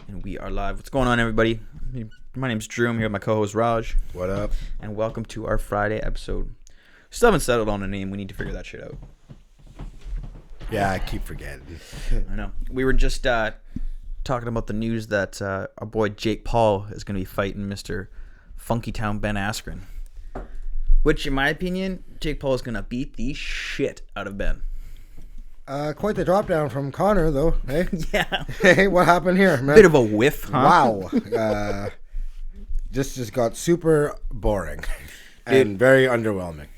And we are live. What's going on, everybody? My name's Drew. I'm here with my co-host Raj. What up? And welcome to our Friday episode. Still haven't settled on a name. We need to figure that shit out. Yeah, I keep forgetting. I know. We were just talking about the news that our boy Jake Paul is going to be fighting Mr. Funky Town Ben Askren. Which, in my opinion, Jake Paul is going to beat the shit out of Ben. Quite the drop down from Connor, though. Hey, Yeah. hey, what happened here, man? Bit of a whiff, huh? Wow. Just got super boring and very underwhelming.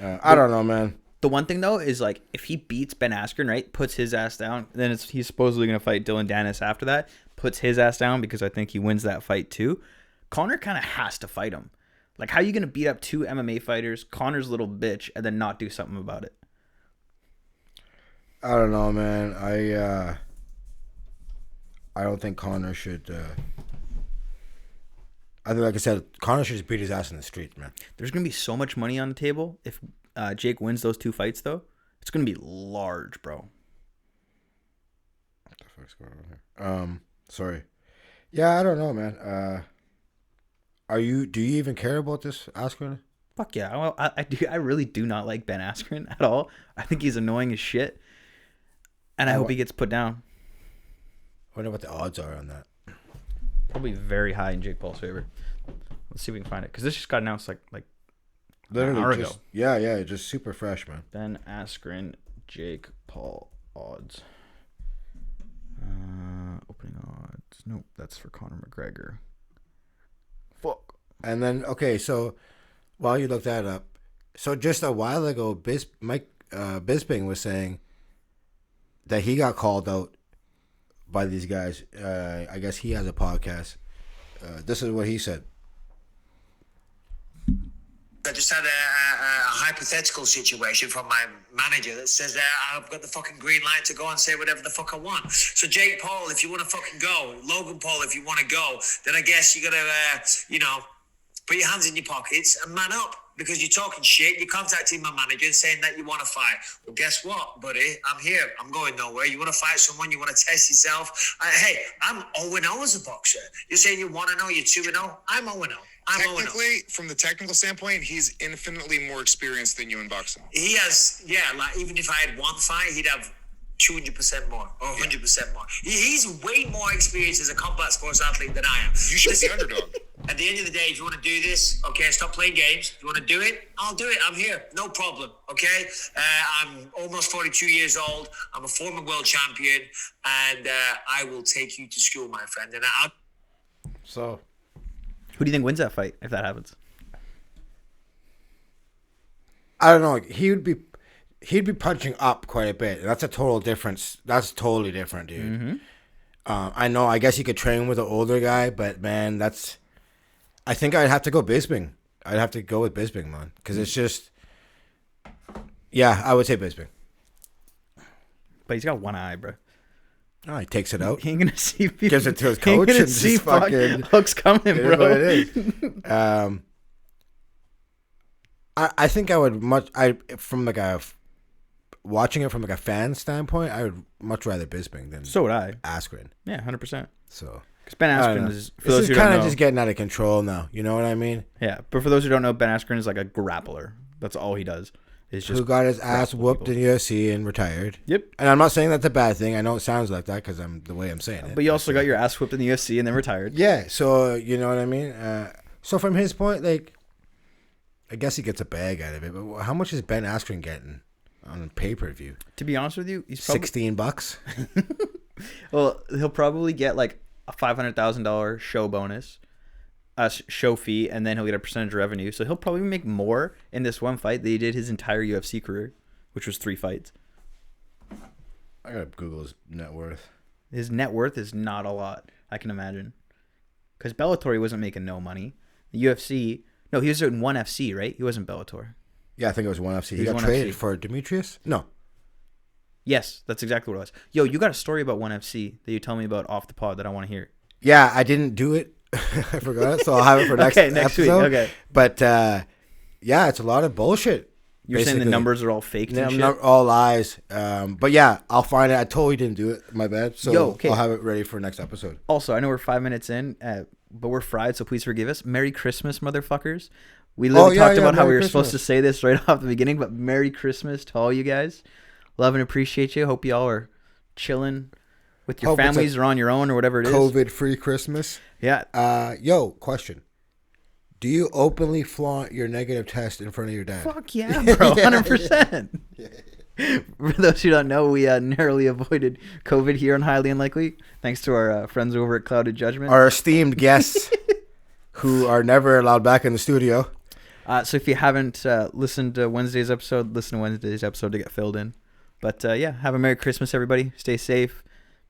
I don't know, man. The one thing, though, is like if he beats Ben Askren, right, puts his ass down, then he's supposedly going to fight Dylan Dennis after that, puts his ass down because I think he wins that fight too. Connor kind of has to fight him. Like, how are you going to beat up two MMA fighters, Connor's little bitch, and then not do something about it? I don't know, man. I don't think Connor should. I think, like I said, Connor should just beat his ass in the streets, man. There's going to be so much money on the table if Jake wins those two fights, though. It's going to be large, bro. What the fuck's going on here? Sorry. Yeah, I don't know, man. Do you even care about this Askren? Fuck yeah. Well, I do. I really do not like Ben Askren at all. I think he's annoying as shit. And I hope he gets put down. I wonder what the odds are on that. Probably very high in Jake Paul's favor. Let's see if we can find it. Because this just got announced like Literally an hour just, ago. Yeah, just super fresh, man. Ben Askren, Jake Paul odds. Opening odds. Nope, that's for Conor McGregor. Fuck. And then, okay, so while you look that up, so just a while ago, Mike Bisping was saying that he got called out by these guys. I guess he has a podcast. This is what he said. I just had a hypothetical situation from my manager that says I've got the fucking green light to go and say whatever the fuck I want. So Jake Paul, if you want to fucking go, Logan Paul, if you want to go, then I guess you got to, put your hands in your pockets and man up. Because you're talking shit, you're contacting my manager and saying that you want to fight. Well, guess what, buddy? I'm here. I'm going nowhere. You want to fight someone? You want to test yourself? Hey, I'm 0-0 as a boxer. You're saying you're 1-0, you're 2-0? I'm 0-0. Technically, from the technical standpoint, he's infinitely more experienced than you in boxing. He has, like even if I had one fight, he'd have 200% more or 100% more. He's way more experienced as a combat sports athlete than I am. You should be underdog. At the end of the day, if you want to do this, okay, stop playing games. If you want to do it, I'll do it. I'm here. No problem, okay? I'm almost 42 years old. I'm a former world champion, and I will take you to school, my friend. And So, Who do you think wins that fight if that happens? I don't know. He'd be punching up quite a bit. That's a total difference. That's totally different, dude. Mm-hmm. I know. I guess you could train with an older guy, but man, I think I'd have to go Bisping. I'd have to go with Bisping, man, because it's just. Yeah, I would say Bisping. But he's got one eye, bro. Oh, he takes it out. He ain't gonna see. Gives it to his He ain't coach gonna and see just fucking. hooks coming, It is bro. what it is. I think I would watching it from like a fan standpoint, I would much rather Bisping than So would I. Askren. Yeah, 100%. So Because Ben I don't Askren know. is. For This those is who don't kind know, of just getting out of control now. You know what I mean? yeah, but for those who don't know, Ben Askren is like a grappler. That's all he does. Is just Who got his ass grapple whooped people. in UFC and retired? Yep. And I'm not saying that's a bad thing. I know it sounds like that because I'm the way I'm saying it. But you also got your ass whipped in the UFC and then retired. Yeah. So you know what I mean? So from his point, like, I guess he gets a bag out of it. But how much is Ben Askren getting on pay-per-view? To be honest with you, he's probably $16. well. He'll probably get like a $500,000 show bonus, show fee, and then he'll get a percentage of revenue. So he'll probably make more in this one fight than he did his entire UFC career, which was 3 fights. I gotta Google his net worth. His net worth is not a lot, I can imagine. Because Bellator, he wasn't making no money. The UFC, no, he was in ONE FC, right? He wasn't Bellator. Yeah, I think it was ONE FC. He He's got ONE traded FC. for Demetrius? No. Yes, that's exactly what it was. Yo, you got a story about ONE FC that you tell me about off the pod that I want to hear. Yeah, I didn't do it. I forgot it, so I'll have it for next Okay, next week, episode. okay. But, yeah, it's a lot of bullshit You're saying the Basically, numbers are all faked and shit? not all lies. But yeah, I'll find it. I totally didn't do it. My bad. So okay. I'll have it ready for next episode. Also, I know we're 5 minutes in, but we're fried, so please forgive us. Merry Christmas, motherfuckers. We literally talked about how we were supposed to say this right off the beginning, but Merry Christmas to all you guys. Love and appreciate you. Hope y'all are chilling with your families or on your own or whatever it is. COVID-free Christmas. Yeah. Yo, question. Do you openly flaunt your negative test in front of your dad? Fuck yeah, bro. 100%. For those who don't know, we narrowly avoided COVID here on Highly Unlikely, thanks to our friends over at Clouded Judgment. Our esteemed guests who are never allowed back in the studio. So if you haven't listened to Wednesday's episode, listen to Wednesday's episode to get filled in. But yeah, have a Merry Christmas, everybody. Stay safe.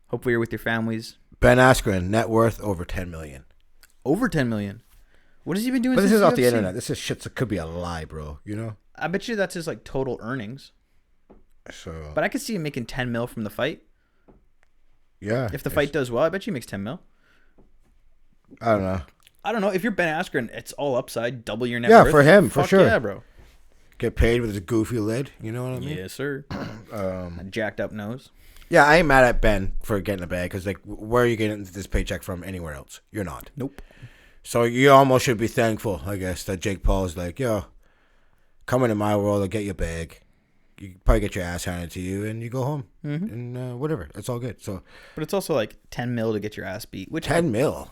Hopefully you're with your families. Ben Askren, net worth over 10 million. Over 10 million. What has he been doing? But this since is off UFC? the internet. This is shit that could be a lie, bro. You know? I bet you that's his like total earnings. So. But I could see him making 10 mil from the fight. Yeah. If the fight does well, I bet you he makes 10 mil. I don't know. I don't know. If you're Ben Askren, it's all upside. Double your net worth. Yeah, for him, for sure. Yeah, bro. Get paid with his goofy lid. You know what I mean? Yes, sir. A jacked up nose. Yeah, I ain't mad at Ben for getting a bag because, like, where are you getting this paycheck from anywhere else? You're not. Nope. So you almost should be thankful, I guess, that Jake Paul is like, yo, come into my world, I'll get you a bag. You probably get your ass handed to you, and you go home. Mm-hmm. And whatever. It's all good. So, but it's also like 10 mil to get your ass beat. Which 10 mil?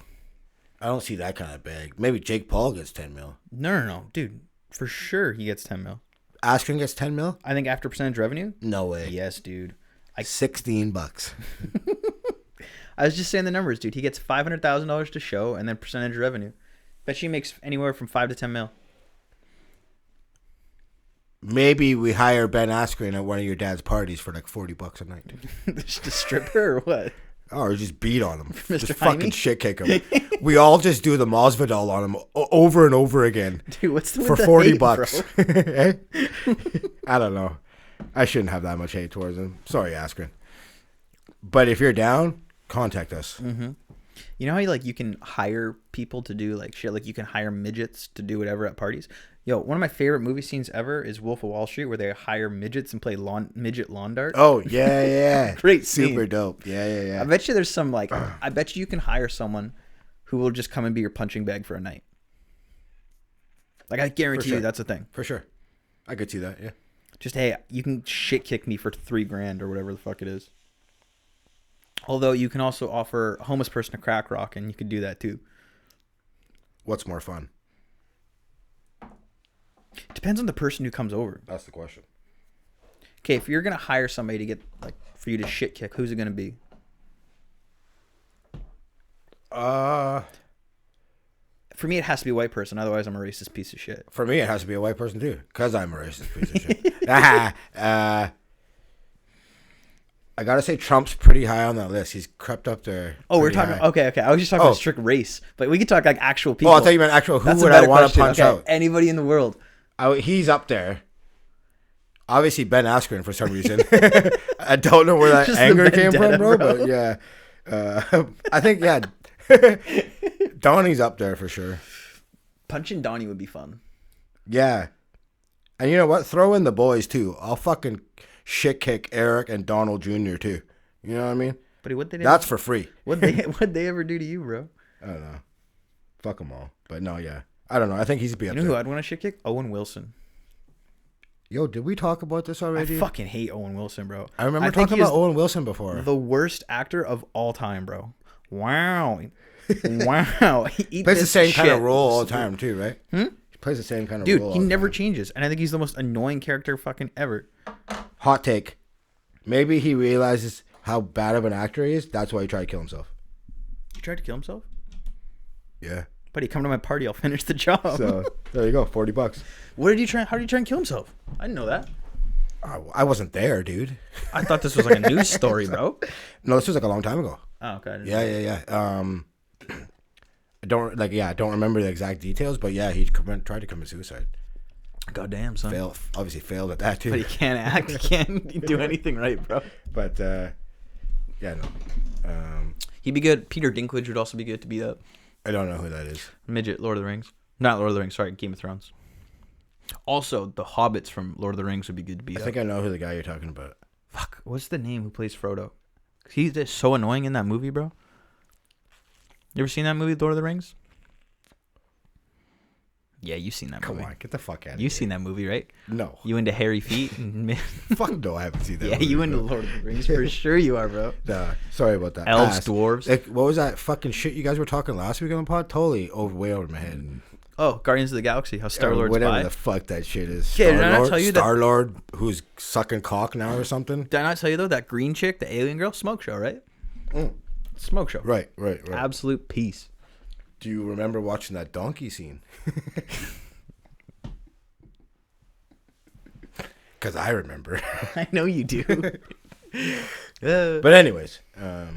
I don't see that kind of bag. Maybe Jake Paul gets 10 mil. No. Dude, for sure he gets 10 mil. Askren gets 10 mil? I think after percentage revenue? No way. Yes, dude. $16. I was just saying the numbers, dude. He gets $500,000 to show and then percentage revenue. Bet she makes anywhere from 5 to 10 mil. Maybe we hire Ben Askren at one of your dad's parties for like $40 a night. Just a stripper or what? Or just beat on him. Mr. Just Jaime? fucking shit kick him. We all just do the Masvidal on him over and over again. Dude, what's the for with the $40? hate, Eh? I don't know. I shouldn't have that much hate towards him. Sorry, Askren. But if you're down, contact us. Mm-hmm. You know how you can hire people to do like shit? Like you can hire midgets to do whatever at parties. Yo, one of my favorite movie scenes ever is Wolf of Wall Street, where they hire midgets and play midget lawn dart. Oh, yeah. Great Super scene. dope. Yeah. I bet you there's some I bet you can hire someone who will just come and be your punching bag for a night. Like I guarantee you that's a thing. For sure. I could see that, yeah. Just, hey, you can shit kick me for $3,000 or whatever the fuck it is. Although you can also offer a homeless person a crack rock, and you could do that too. What's more fun? Depends on the person who comes over. That's the question. Okay, if you're gonna hire somebody to get for you to shit kick, who's it gonna be? For me, it has to be a white person. Otherwise, I'm a racist piece of shit. For me, it has to be a white person too, because I'm a racist piece of shit. I gotta say, Trump's pretty high on that list. He's crept up there. Oh, we're talking. High. Okay. I was just talking about strict race, but we could talk like actual people. Oh, I thought you meant actual. Who That's would a better I want to question. punch out? Anybody in the world. He's up there. Obviously, Ben Askren for some reason. I don't know where that Just anger the came from, vendetta, bro. But yeah, I think Donnie's up there for sure. Punching Donnie would be fun. Yeah, and you know what? Throw in the boys too. I'll fucking shit kick Eric and Donald Jr. too. You know what I mean? But what that's for free. What'd they ever do to you, bro? I don't know. Fuck them all. But no, yeah. I don't know. I think he's be up You know there. who I'd want to shit kick? Owen Wilson. Yo, did we talk about this already? I fucking hate Owen Wilson, bro. I remember talking about Owen Wilson before. The worst actor of all time, bro. Wow. Wow. He plays the same kind of role all the time, too, right? He plays the same kind of role. Dude, he never changes. And I think he's the most annoying character fucking ever. Hot take. Maybe he realizes how bad of an actor he is. That's why he tried to kill himself. He tried to kill himself? Yeah. Buddy, come to my party. I'll finish the job. So, there you go. $40. How did he try and kill himself? I didn't know that. I wasn't there, dude. I thought this was like a news story, bro. No, this was like a long time ago. Oh, okay. Yeah. I don't remember the exact details, but yeah, he tried to commit suicide. Goddamn, son. Obviously failed at that too. But he can't act. He can't do anything right, bro. But yeah, no. He'd be good. Peter Dinklage would also be good to beat up. I don't know who that is. Midget, Lord of the Rings. Not Lord of the Rings. Sorry, Game of Thrones. Also, the hobbits from Lord of the Rings would be good to beat I up. think I know who the guy you're talking about. Fuck, what's the name who plays Frodo? He's just so annoying in that movie, bro. You ever seen that movie, Lord of the Rings? Yeah, you've seen that Come movie. on, get the fuck out of here. You've seen that movie, right? No. You into hairy feet? Fuck no, I haven't seen that. Yeah, movie, you into bro. Lord of the Rings for sure. You are, bro. Nah, sorry about that. Elves, Ass. dwarves. Like, what was that fucking shit you guys were talking last week on the pod? Totally way over my head. Oh, Guardians of the Galaxy. How Star Lord's whatever by. the fuck that shit is. Yeah, did I not tell you that- Star-Lord, who's sucking cock now or something? Did I not tell you though that green chick, the alien girl, smoke show, right? Mm. Smoke show. Right. Absolute peace. Do you remember watching that donkey scene? Because I remember. I know you do. But anyways, what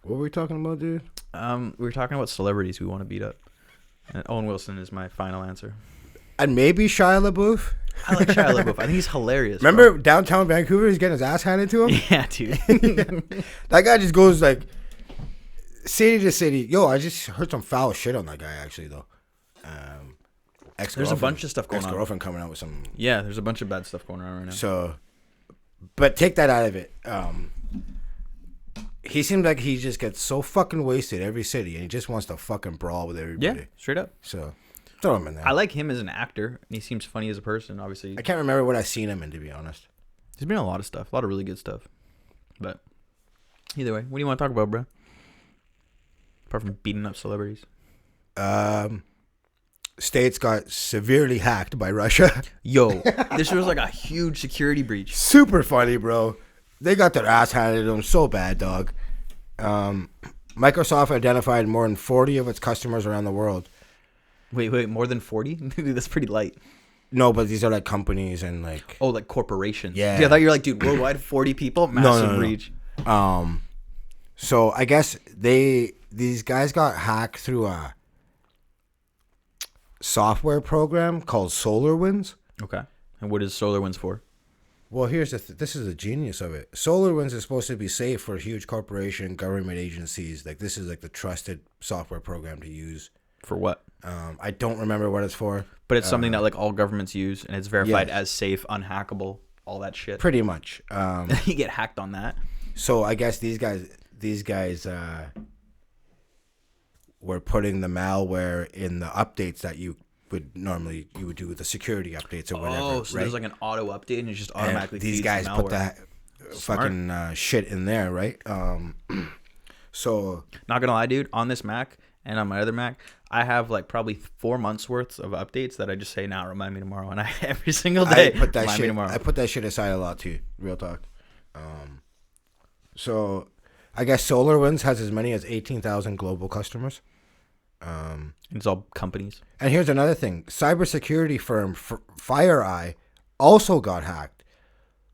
were we talking about, dude? We were talking about celebrities we want to beat up. And Owen Wilson is my final answer. And maybe Shia LaBeouf. I like Shia LaBeouf. I think he's hilarious. Remember downtown Vancouver? He's getting his ass handed to him. Bro. Yeah, dude. That guy just goes like city to city. Yo, I just heard some foul shit on that guy actually though. There's a bunch of stuff going on. Ex-girlfriend coming out with some. Yeah, there's a bunch of bad stuff going on right now. So, but take that out of it. He seems like he just gets so fucking wasted every city, and he just wants to fucking brawl with everybody. Yeah, straight up. So, throw him in there. I like him as an actor, and he seems funny as a person. Obviously, I can't remember what I've seen him in, to be honest. he's been in a lot of stuff, a lot of really good stuff. But either way, what do you want to talk about, bro? Apart from beating up celebrities. States got severely hacked by Russia. Yo, this was like a huge security breach. Super funny, bro. They got their ass handed to them so bad, dog. Microsoft identified more than 40 of its customers around the world. Wait, more than 40? Dude, that's pretty light. No, but these are like companies and like. Oh, like corporations. Yeah. I thought you were like, dude, worldwide 40 people, massive no. breach. So I guess these guys got hacked through a software program called SolarWinds. Okay. And what is SolarWinds for? Well, here's this is the genius of it. SolarWinds is supposed to be safe for huge corporation, government agencies. Like this is like the trusted software program to use. For what? I don't remember what it's for. But it's something that like all governments use, and it's verified yes. as safe, unhackable, all that shit. Pretty much. You get hacked on that. So I guess these guys were putting the malware in the updates that you would do with the security updates or whatever. Oh, so right? there's like an auto update, and it just automatically these feeds guys the put malware. that fucking shit in there, right? So Not gonna lie, dude, on this Mac and on my other Mac, I have like probably 4 months worth of updates that I just say, now remind me tomorrow. And I every single day I put that remind me shit. tomorrow. I put that shit aside a lot too. Real talk. So I guess SolarWinds has as many as 18,000 global customers. It's all companies. And here's another thing: cybersecurity firm FireEye also got hacked.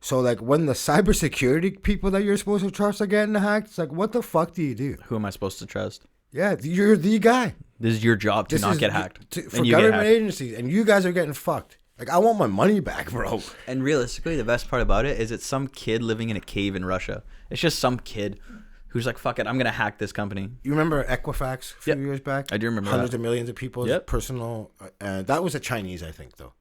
So like when the cybersecurity people that you're supposed to trust are getting hacked, it's like, what the fuck do you do? Who am I supposed to trust? Yeah, you're the guy. This is your job to not get hacked. For And you get government hacked. agencies, and you guys are getting fucked. Like, I want my money back, bro. And realistically, the best part about it is it's some kid living in a cave in Russia. It's just some kid who's like, fuck it, I'm going to hack this company. You remember Equifax a few Yep. years back? I do remember Hundreds that. of millions of people's Yep. personal... that was a Chinese, I think, though.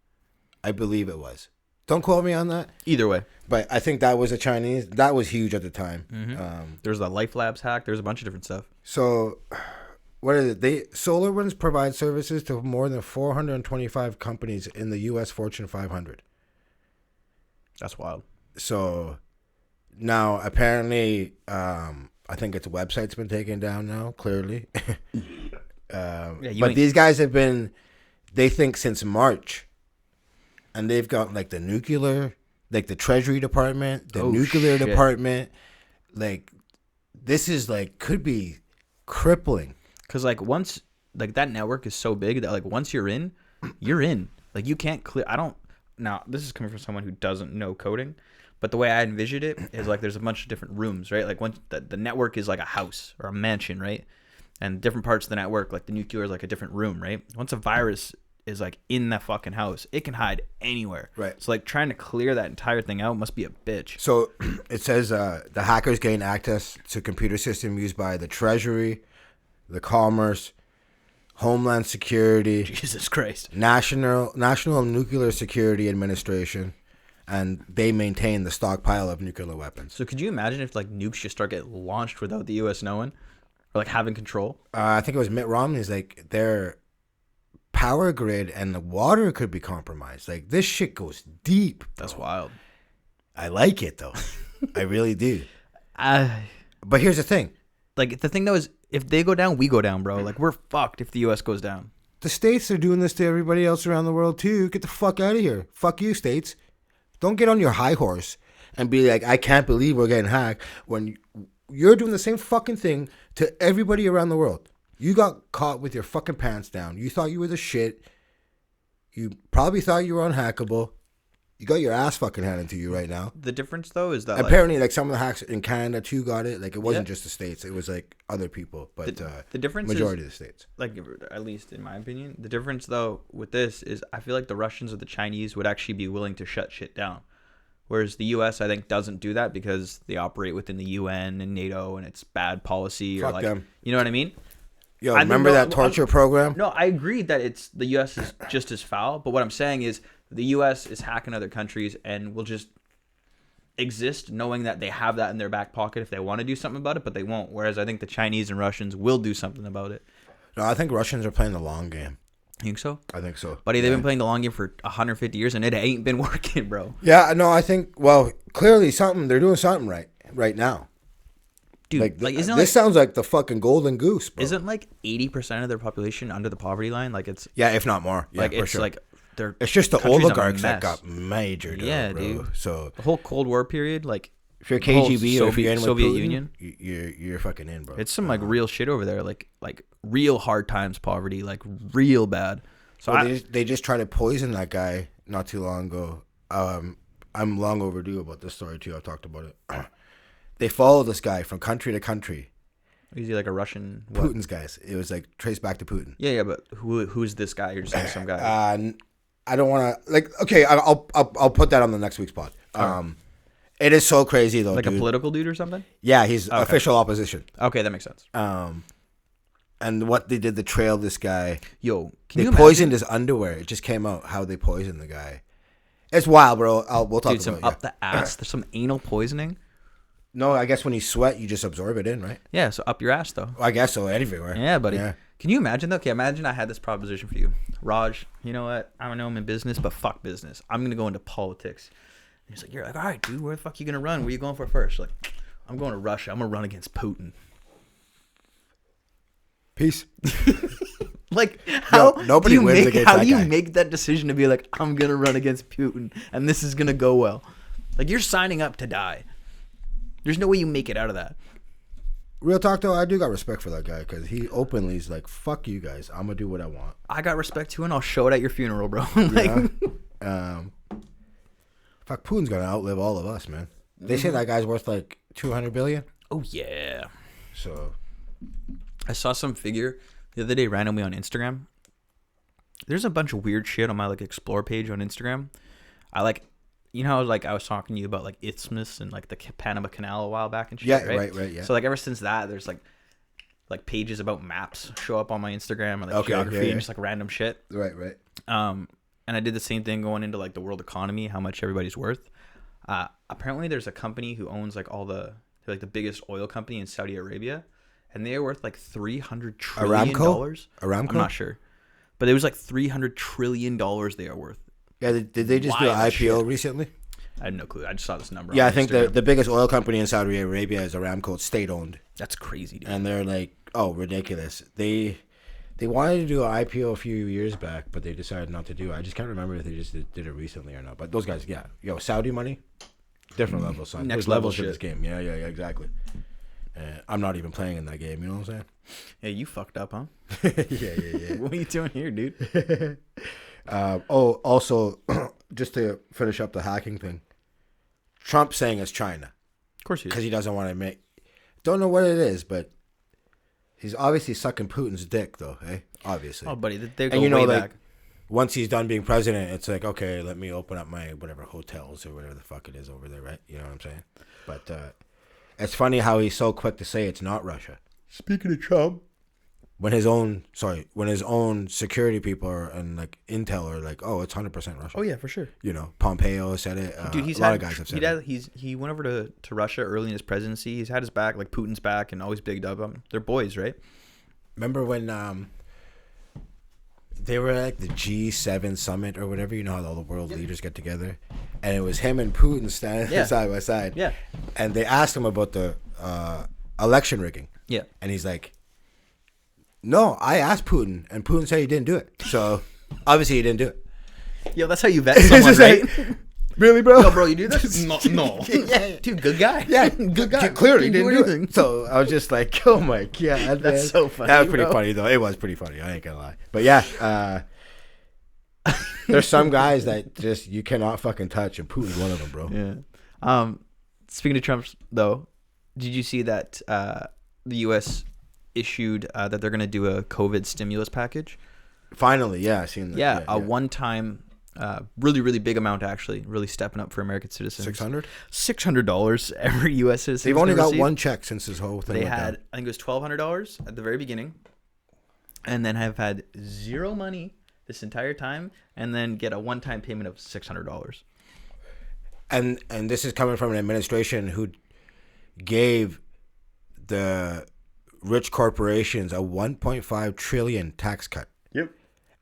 I believe it was. Don't quote me on that. Either way. But I think that was a Chinese. That was huge at the time. There's the Life Labs hack. There's a bunch of different stuff. So, what is it? SolarWinds provide services to more than 425 companies in the U.S. Fortune 500. That's wild. So, now, apparently, I think its website's been taken down now, clearly. But these guys have been, they think, since March. And they've got, like, the nuclear, like, the Treasury Department, the nuclear shit. department. Like, this is, like, could be crippling. Because, like, once, like, that network is so big that, like, once you're in, you're in. Like, you can't clear. Now, this is coming from someone who doesn't know coding. But the way I envisioned it is, like, there's a bunch of different rooms, right? Like, once the network is like a house or a mansion, right? And different parts of the network, like the nuclear is like a different room, right? Once a virus is like in that fucking house, it can hide anywhere. Right. So like trying to clear that entire thing out must be a bitch. So it says the hackers gained access to computer system used by the Treasury, the Commerce, Homeland Security, Jesus Christ. National Nuclear Security Administration, and they maintain the stockpile of nuclear weapons. So could you imagine if like nukes just start getting launched without the U.S. knowing, or like having control? I think it was Mitt Romney's like their power grid and the water could be compromised. Like this shit goes deep. Bro. That's wild. I like it though. I really do. But here's the thing. Like the thing though is, if they go down, we go down, bro. Like we're fucked if the U.S. goes down. The states are doing this to everybody else around the world too. Get the fuck out of here. Fuck you, states. Don't get on your high horse and be like, I can't believe we're getting hacked when you're doing the same fucking thing to everybody around the world. You got caught with your fucking pants down. You thought you were the shit. You probably thought you were unhackable. You got your ass fucking handed to you right now. The difference though is that apparently, like some of the hacks in Canada too got it. Like it wasn't just the states; it was like other people. But the difference majority is, of the states, like at least in my opinion, the difference though with this is I feel like the Russians or the Chinese would actually be willing to shut shit down, whereas the U.S. I think doesn't do that because they operate within the UN and NATO and it's bad policy. Fuck or like them. You know what I mean? Yo, remember that torture program? No, I agree that it's the U.S. is just as foul, but what I'm saying is the U.S. is hacking other countries and will just exist knowing that they have that in their back pocket if they want to do something about it, but they won't. Whereas I think the Chinese and Russians will do something about it. No, I think Russians are playing the long game. You think so? I think so. Buddy, they've been playing the long game for 150 years and it ain't been working, bro. Yeah, no, I think, well, clearly they're doing something right now. Dude, like isn't this sounds like the fucking golden goose, bro. Isn't like 80% of their population under the poverty line? Like it's if not more. Yeah, like for it's sure. like it's just the oligarchs that got majored. Yeah, bro. dude. So the whole Cold War period, like if you're KGB or if you're in with Soviet Putin, Union, you're fucking in, bro. It's some like real shit over there, like real hard times poverty, like real bad. So they just tried to poison that guy not too long ago. I'm long overdue about this story too. I've talked about it. They followed this guy from country to country. Is he like a Russian? What? Putin's guys. It was like traced back to Putin. Yeah, but who's this guy? You're just saying some guy. I don't want to Okay, I'll put that on the next week's pod. It is so crazy though. Like dude. A political dude or something? Yeah, he's official opposition. Okay, that makes sense. And what they did to trail this guy. Yo, they poisoned his underwear. It just came out how they poisoned the guy. It's wild, bro. We'll talk about it. Up the ass. There's some anal poisoning. No, I guess when you sweat, you just absorb it in, right? Yeah, so up your ass, though. I guess so, everywhere. Yeah, buddy. Yeah. Can you imagine, though? Okay, imagine I had this proposition for you. Raj, you know what? I don't know I'm in business, but fuck business. I'm going to go into politics. And he's like, you're like, all right, dude, where the fuck you going to run? Where you going for first? Like, I'm going to Russia. I'm going to run against Putin. Peace. Like, how nobody do you wins make, against how that do you guy. make that decision to be like, I'm going to run against Putin, and this is going to go well? Like, you're signing up to die. There's no way you make it out of that. Real talk, though, I do got respect for that guy because he openly is like, fuck you guys. I'm going to do what I want. I got respect too, and I'll show it at your funeral, bro. Like, yeah. Fuck, Putin's going to outlive all of us, man. They say that guy's worth like $200 billion. oh, yeah. So I saw some figure the other day randomly on Instagram. There's a bunch of weird shit on my like explore page on Instagram. I like, you know how like I was talking to you about like isthmus and like the Panama Canal a while back and shit. yeah, right, yeah. So like ever since that, there's like pages about maps show up on my Instagram or like geography yeah. and just like random shit. Right. And I did the same thing going into like the world economy, how much everybody's worth. Apparently there's a company who owns like they're like the biggest oil company in Saudi Arabia, and they are worth like $300 trillion. Aramco? I'm not sure, but it was like $300 trillion they are worth. Yeah, did they just do an Wild IPO shit. recently? I had no clue. I just saw this number. Yeah, on I think Instagram. the biggest oil company in Saudi Arabia is Aramco. It's state-owned. That's crazy, dude. And they're like, oh, ridiculous. They wanted to do an IPO a few years back, but they decided not to do it. I just can't remember if they just did it recently or not. But those guys, yeah. Yo, Saudi money, different level, son. Next There's level levels to shit. this game. Yeah, exactly. I'm not even playing in that game, you know what I'm Hey, you fucked up, huh? saying? yeah. What are you doing here, dude? Also, just to finish up the hacking thing, Trump saying it's China Of course you because did. he doesn't want to make. Don't know what it is, but he's obviously sucking Putin's dick, though. Eh, obviously. Oh, buddy, they go And you know, way like back. once he's done being president, it's like, okay, let me open up my whatever hotels or whatever the fuck it is over there, right? You know what I'm saying? But it's funny how he's so quick to say it's not Russia. Speaking of Trump, when his own security people and like intel are like, oh, it's 100% Russia. Oh yeah, for sure. You know, Pompeo said it. Dude, a lot of guys have said it. He went over to Russia early in his presidency. He's had his back, like Putin's back, and always bigged up him. They're boys, right? Remember when they were at the G7 summit or whatever? You know how all the world leaders get together, and it was him and Putin standing side by side. Yeah. And they asked him about the election rigging. Yeah. And he's like, no, I asked Putin, and Putin said he didn't do it. So obviously he didn't do it. Yo, that's how you vet someone, right? Like, really, bro? No, bro, you do this? No. Yeah. Dude, good guy. Yeah, good guy. Clearly Didn't didn't do do it. So I was just like, oh my god, That's man. so funny, That was pretty bro. funny though. It was pretty funny. I ain't gonna lie. But yeah, there's some guys that just you cannot fucking touch, and Putin's one of them, bro. Yeah. Speaking of Trump, though, did you see that the U.S. issued that they're going to do a COVID stimulus package? Finally, yeah, I seen that. Yeah, a one-time, really, really big amount, actually, really stepping up for American citizens. $600 every U.S. citizen. They've only got one check since this whole thing. They went had, down. I think it was $1,200 at the very beginning, and then have had zero money this entire time, and then get a one-time payment of $600. And this is coming from an administration who gave the rich corporations a 1.5 trillion tax cut. Yep.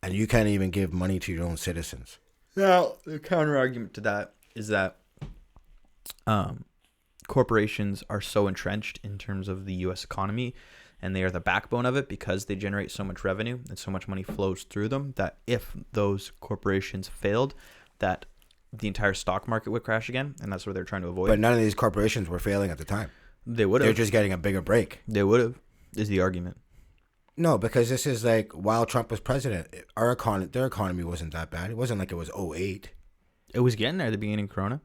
And you can't even give money to your own citizens. Now, the counter argument to that is that corporations are so entrenched in terms of the U.S. economy, and they are the backbone of it because they generate so much revenue and so much money flows through them, that if those corporations failed, that the entire stock market would crash again, and that's what they're trying to avoid. But none of these corporations were failing at the time. They would have. They're just getting a bigger break. They would have, is the argument. No, because this is like while Trump was president, their economy wasn't that bad. It wasn't like it was 2008. It was getting there at the beginning of Corona.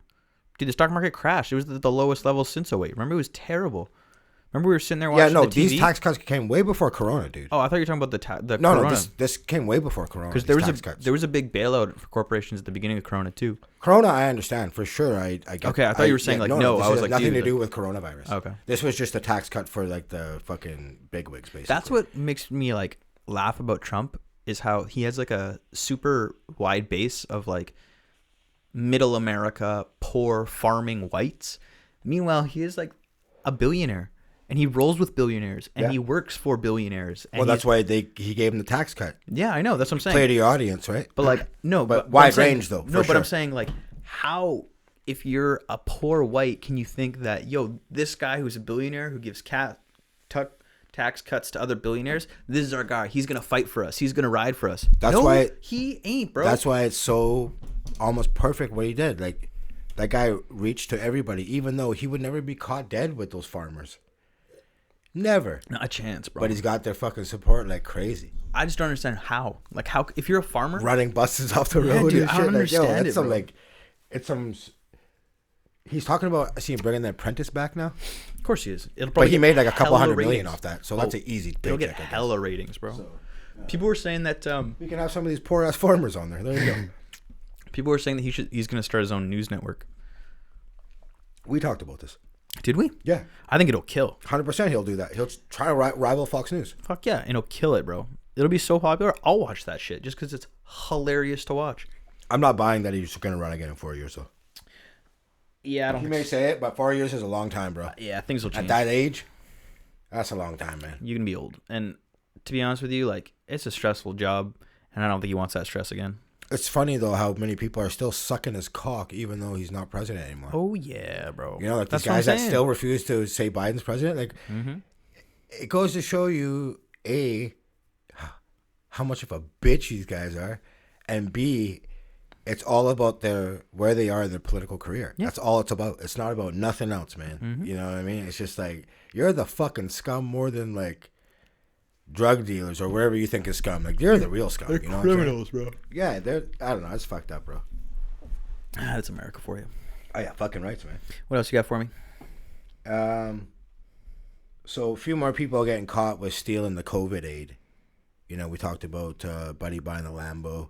Dude, the stock market crashed. It was the lowest level since 2008. Remember, it was terrible. Remember, we were sitting there watching the TV? These tax cuts came way before Corona, dude. Oh, I thought you were talking about the No, Corona. this came way before Corona. Because there was a big bailout for corporations at the beginning of Corona too. Corona, I understand for sure. I get. Okay, I thought you were saying this I was like, nothing dude, to do with coronavirus. Okay, this was just a tax cut for like the fucking bigwigs, basically. that's what makes me like laugh about Trump, is how he has like a super wide base of like middle America, poor farming whites. Meanwhile, he is like a billionaire. And he rolls with billionaires, and he works for billionaires. And well, that's why he gave him the tax cut. Yeah, I know. That's what I'm saying. Play to your audience, right? But like, no, but I'm wide saying, range though. No, but I'm saying like, how, if you're a poor white, can you think that this guy who's a billionaire who gives tax cuts to other billionaires, this is our guy. He's gonna fight for us. He's gonna ride for us. That's why he ain't, bro. That's why it's so almost perfect what he did. Like that guy reached to everybody, even though he would never be caught dead with those farmers. Never. Not a chance, bro. But he's got their fucking support like crazy. I just don't understand how. Like, how if you're a farmer running buses off the road dude, and I shit. don't understand it, bro. It's some. He's talking about bringing the Apprentice back now. Of course he is. But he made like a couple $100 million ratings off that, so that's an easy It'll paycheck. get hella ratings, bro. So, people were saying that we can have some of these poor ass farmers on there. There you go. People were saying that he's going to start his own news network. We talked about this. Did we? Yeah. I think it'll kill. 100% he'll do that. He'll try to rival Fox News. Fuck yeah. And it'll kill it, bro. It'll be so popular. I'll watch that shit just because it's hilarious to watch. I'm not buying that he's going to run again in 4 years, though. Yeah, I don't He may say it, but 4 years is a long time, bro. Yeah, things will change. At that age, that's a long time, man. You can be old. And to be honest with you, like, it's a stressful job, and I don't think he wants that stress again. It's funny, though, how many people are still sucking his cock even though he's not president anymore. Oh, yeah, bro. You know, like these guys that still refuse to say Biden's president. Like, it goes to show you, A, how much of a bitch these guys are, and B, it's all about where they are in their political career. Yeah. That's all it's about. It's not about nothing else, man. You know what I mean? It's just like, you're the fucking scum more than, like, drug dealers or wherever you think is scum. Like, you're the real scum. They're criminals, bro. Yeah, I don't know. It's fucked up, bro. That's America for you. Oh, yeah, fucking rights, man. What else you got for me? So a few more people getting caught with stealing the COVID aid. You know, we talked about Buddy buying the Lambo,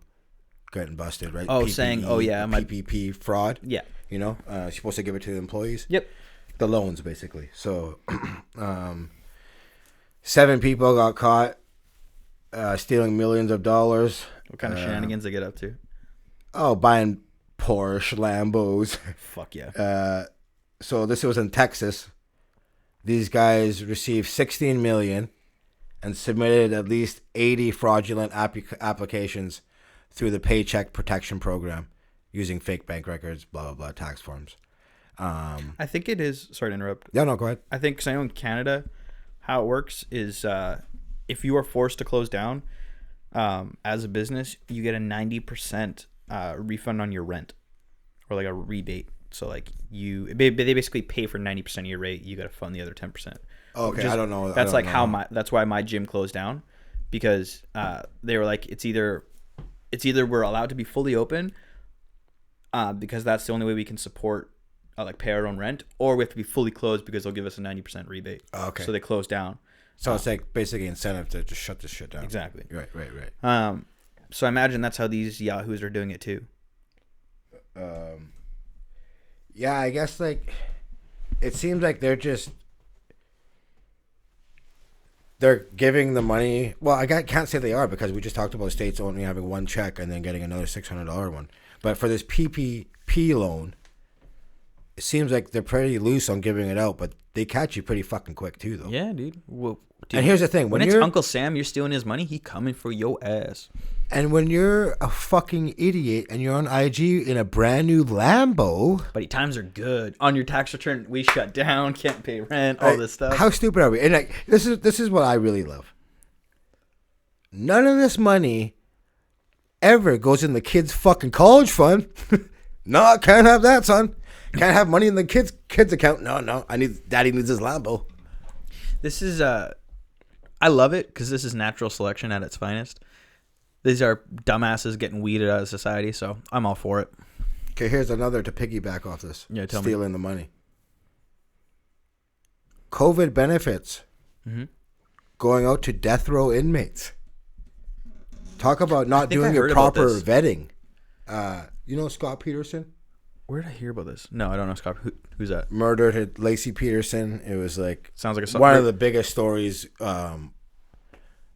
getting busted, right? Oh, PPE, saying, oh, yeah. PPP fraud. Yeah. You know, supposed to give it to the employees. Yep. The loans, basically. So 7 people got caught stealing millions of dollars. What kind of shenanigans they get up to? Oh, buying Porsche, Lambos. Fuck yeah. So this was in Texas. These guys received $16 million and submitted at least 80 fraudulent applications through the Paycheck Protection Program using fake bank records, blah, blah, blah, tax forms. I think it is. Sorry to interrupt. Yeah, no, go ahead. I think, because I know in Canada, how it works is if you are forced to close down as a business, you get a 90% refund on your rent, or like a rebate. So like they basically pay for 90% of your rate. You got to fund the other 10%. Okay, I don't know. That's like how that's why my gym closed down, because they were like, it's either we're allowed to be fully open, because that's the only way we can support like pay our own rent, or we have to be fully closed because they'll give us a 90% rebate. Okay. So they closed down. So it's like basically incentive to just shut this shit down. Exactly. Right. So I imagine that's how these yahoos are doing it too. Yeah, I guess like it seems like they're giving the money. Well, I can't say they are, because we just talked about states only having one check and then getting another $600 one. But for this PPP loan, it seems like they're pretty loose on giving it out, but they catch you pretty fucking quick too, though. Yeah, dude. Well, dude, and here's the thing: when it's Uncle Sam, you're stealing his money. He coming for your ass. And when you're a fucking idiot and you're on IG in a brand new Lambo, but times are good. On your tax return, we shut down, can't pay rent, all this stuff. How stupid are we? And like, this is what I really love. None of this money ever goes in the kid's fucking college fund. No, can't have that, son. Can't have money in the kid's account. No. Daddy needs his Lambo. This is I love it because this is natural selection at its finest. These are dumbasses getting weeded out of society, so I'm all for it. Okay, here's another to piggyback off this. Yeah, tell me. Stealing the money. COVID benefits going out to death row inmates. Talk about not doing your proper vetting. You know Scott Peterson? Where did I hear about this? No, I don't know Scott. Who's that? Murdered Lacey Peterson. It was like sounds like one of the biggest stories.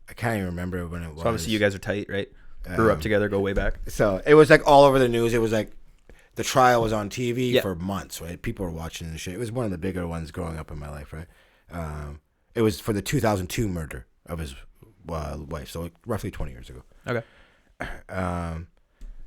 I can't even remember when it was. So obviously you guys are tight, right? Grew up together, go way back. So it was like all over the news. It was like the trial was on TV for months, right? People were watching the shit. It was one of the bigger ones growing up in my life, right? It was for the 2002 murder of his wife, so like roughly 20 years ago. Okay.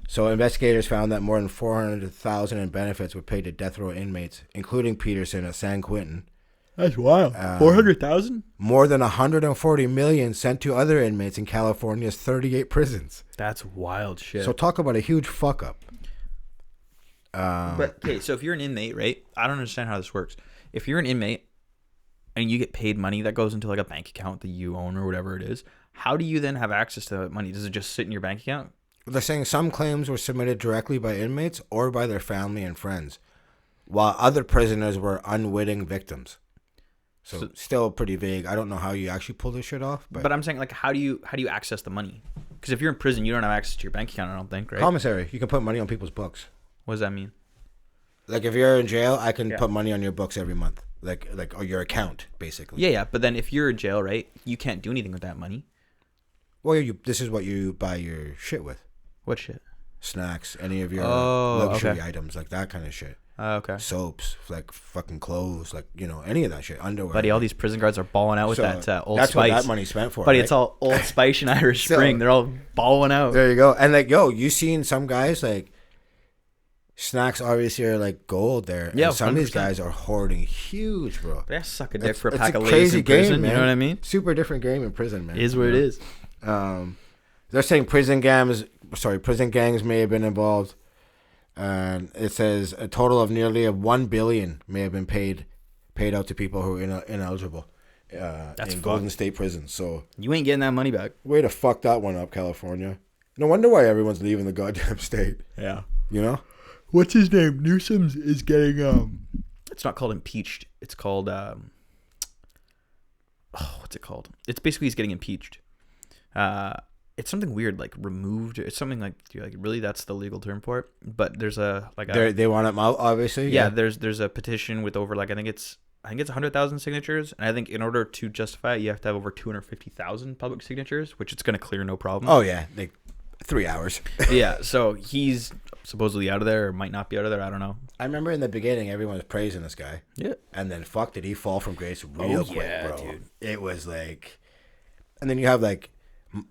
So investigators found that more than $400,000 in benefits were paid to death row inmates, including Peterson at San Quentin. That's wild. 400,000? More than $140 million sent to other inmates in California's 38 prisons. That's wild shit. So talk about a huge fuck up. But okay, so if you're an inmate, right? I don't understand how this works. If you're an inmate and you get paid money that goes into like a bank account that you own or whatever it is, how do you then have access to that money? Does it just sit in your bank account? They're saying some claims were submitted directly by inmates or by their family and friends, while other prisoners were unwitting victims. So still pretty vague. I don't know how you actually pull this shit off. But I'm saying, like, how do you access the money? Because if you're in prison, you don't have access to your bank account, I don't think, right? Commissary. You can put money on people's books. What does that mean? Like if you're in jail, I can put money on your books every month. Like or your account, basically. Yeah. But then if you're in jail, right, you can't do anything with that money. Well, this is what you buy your shit with. What shit? Snacks, any of your luxury items, like that kind of shit. Okay. Soaps, like fucking clothes, like, any of that shit. Underwear. Buddy, all these prison guards are balling out with that Old Spice. That's what that money's spent for. Buddy, right? it's all Old Spice and Irish Spring. They're all balling out. There you go. And like, you seen some guys like snacks obviously are like gold there. Yeah, and some 100%. of these guys are hoarding huge, bro. They suck a dick for a it's pack of Lay's crazy in prison. man. You know what I mean? Super different game in prison, man. It is what it is. They're saying prison gangs may have been involved. And it says a total of nearly $1 billion may have been paid out to people who are ineligible in Golden State Prison. So you ain't getting that money back. Way to fuck that one up, California. No wonder why everyone's leaving the goddamn state. Yeah. You know? What's his name? Newsom's is getting It's not called impeached. It's called what's it called? It's basically he's getting impeached. It's something weird, like removed. It's something like really that's the legal term for it. But there's they want him out, obviously. Yeah, there's a petition with over I think it's I think it's 100,000 signatures, and I think in order to justify it, you have to have over 250,000 public signatures, which it's going to clear no problem. Oh yeah, like 3 hours. Yeah, so he's supposedly out of there, or might not be out of there. I don't know. I remember in the beginning, everyone was praising this guy. Yeah. And then, fuck, did he fall from grace real quick, yeah, bro. dude. It was like... And then you have, like,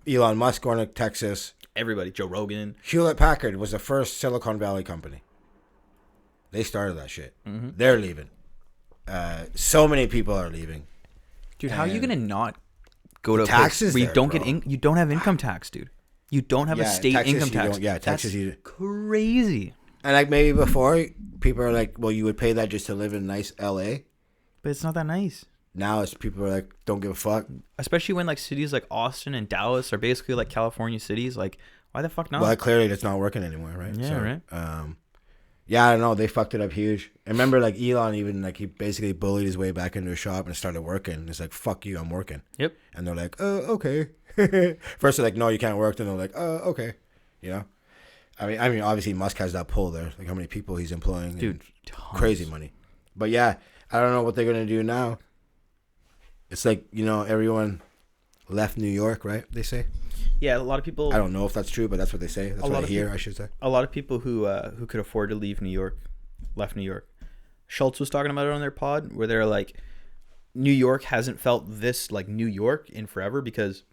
Elon Musk going to Texas. Everybody, Joe Rogan. Hewlett-Packard was the first Silicon Valley company. They started that shit. Mm-hmm. They're leaving. So many people are leaving. Dude, how are you going to not go to taxes where you there, don't bro. you don't have income tax, dude. You don't have a state Texas, income you tax. don't- yeah, Texas, That's you... crazy. And, like, maybe before, people are like, well, you would pay that just to live in nice L.A.? But it's not that nice. Now it's people are like, don't give a fuck. Especially when like cities like Austin and Dallas are basically like California cities. Like, why the fuck not? Well, clearly it's not working anymore, right? Yeah, right. Yeah, I don't know. They fucked it up huge. I remember like Elon even like he basically bullied his way back into a shop and started working. It's like, fuck you, I'm working. Yep. And they're like, okay. First they're like, no, you can't work. Then they're like, okay. You know? I mean, obviously Musk has that pull there. Like how many people he's employing. Dude, crazy money. But yeah, I don't know what they're going to do now. It's like, you know, everyone left New York, right? They say. Yeah, a lot of people. I don't know if that's true, but that's what they say. That's what I hear, I should say. A lot of people who could afford to leave New York left New York. Schultz was talking about it on their pod where they're like, New York hasn't felt this like New York in forever because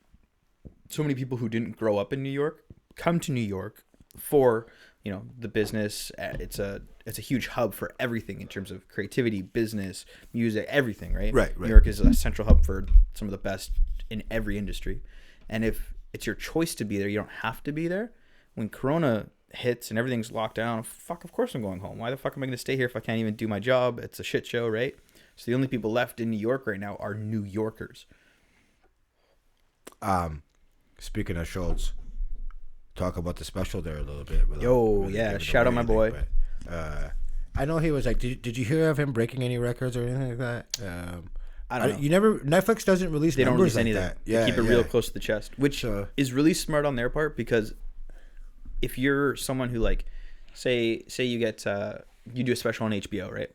so many people who didn't grow up in New York come to New York for, you know, the business. It's a huge hub for everything in terms of creativity, business, music, everything, right? Right. New York is a central hub for some of the best in every industry. And if it's your choice to be there, you don't have to be there. When Corona hits and everything's locked down, fuck, of course I'm going home. Why the fuck am I going to stay here if I can't even do my job? It's a shit show, right? So the only people left in New York right now are New Yorkers. Speaking of Schultz, talk about the special there a little bit. Shout out my boy. I know he was like, did you hear of him breaking any records or anything like that? I don't know. You never. Netflix doesn't release. They don't numbers release like anything. that. They Yeah, keep it real close to the chest, which is really smart on their part because if you're someone who like, say you get you do a special on HBO, right?